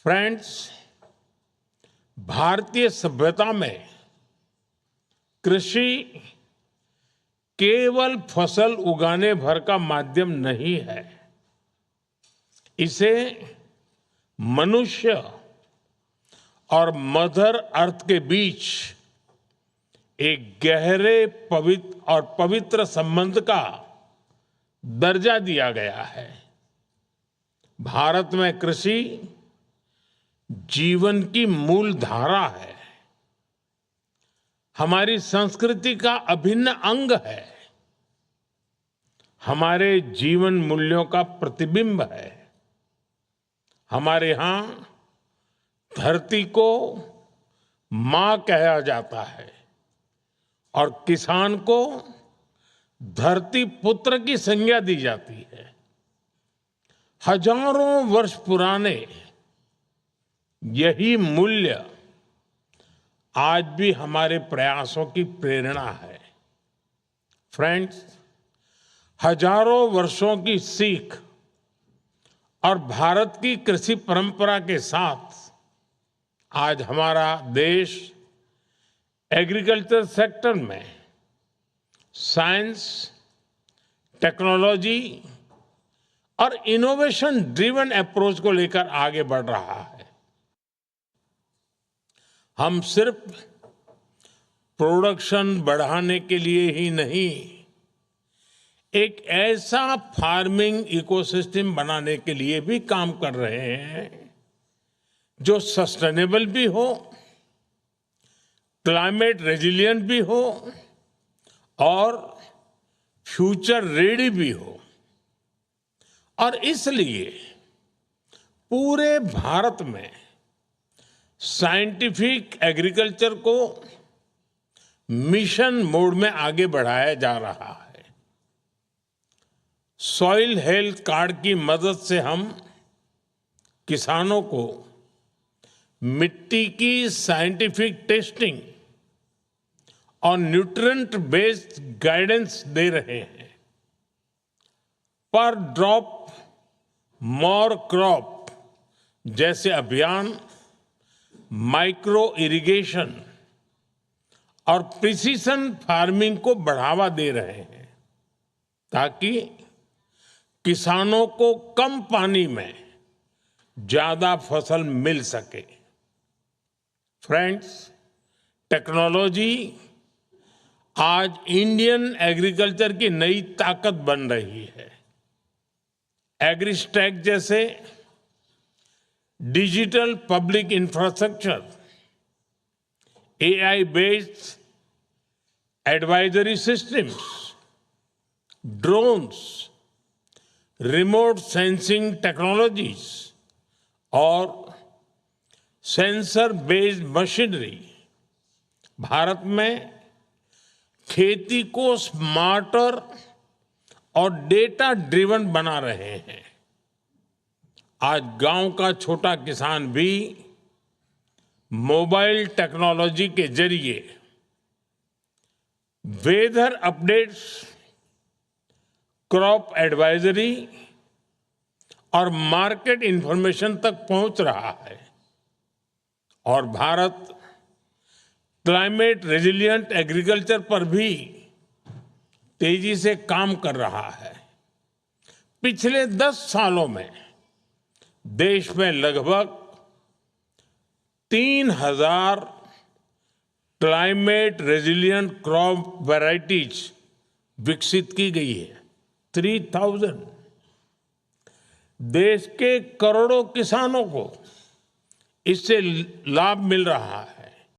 Friends, भारतीय सभ्यता में कृषि केवल फसल उगाने भर का माध्यम नहीं है। इसे मनुष्य और मदर अर्थ के बीच एक गहरे पवित्र संबंध का दर्जा दिया गया है। भारत में कृषि जीवन की मूल धारा है, हमारी संस्कृति का अभिन्न अंग है, हमारे जीवन मूल्यों का प्रतिबिंब है। हमारे यहां धरती को मां कहा जाता है और किसान को धरती पुत्र की संज्ञा दी जाती है। हजारों वर्ष पुराने यही मूल्य आज भी हमारे प्रयासों की प्रेरणा है। फ्रेंड्स, हजारों वर्षों की सीख और भारत की कृषि परंपरा के साथ आज हमारा देश एग्रीकल्चर सेक्टर में साइंस, टेक्नोलॉजी और इनोवेशन ड्रिवन अप्रोच को लेकर आगे बढ़ रहा है। हम सिर्फ प्रोडक्शन बढ़ाने के लिए ही नहीं, एक ऐसा फार्मिंग इकोसिस्टम बनाने के लिए भी काम कर रहे हैं जो सस्टेनेबल भी हो, क्लाइमेट रेजिलिएंट भी हो और फ्यूचर रेडी भी हो। और इसलिए पूरे भारत में साइंटिफिक एग्रीकल्चर को मिशन मोड में आगे बढ़ाया जा रहा है। सॉइल हेल्थ कार्ड की मदद से हम किसानों को मिट्टी की साइंटिफिक टेस्टिंग और न्यूट्रिएंट बेस्ड गाइडेंस दे रहे हैं। पर ड्रॉप मोर क्रॉप जैसे अभियान माइक्रो इरिगेशन और प्रिसीजन फार्मिंग को बढ़ावा दे रहे हैं ताकि किसानों को कम पानी में ज्यादा फसल मिल सके। फ्रेंड्स, टेक्नोलॉजी आज इंडियन एग्रीकल्चर की नई ताकत बन रही है। एग्रीस्टैक जैसे digital public infrastructure, AI based advisory systems, drones, remote sensing technologies और सेंसर बेस्ड मशीनरी भारत में खेती को स्मार्टर और डेटा ड्रिवन बना रहे हैं। आज गांव का छोटा किसान भी मोबाइल टेक्नोलॉजी के जरिए वेदर अपडेट्स, क्रॉप एडवाइजरी और मार्केट इंफॉर्मेशन तक पहुंच रहा है। और भारत क्लाइमेट रेजिलिएंट एग्रीकल्चर पर भी तेजी से काम कर रहा है। पिछले 10 सालों में देश में लगभग 3000 क्लाइमेट रेजिलिएंट क्रॉप वैरायटीज विकसित की गई है। 3000। देश के करोड़ों किसानों को इससे लाभ मिल रहा है।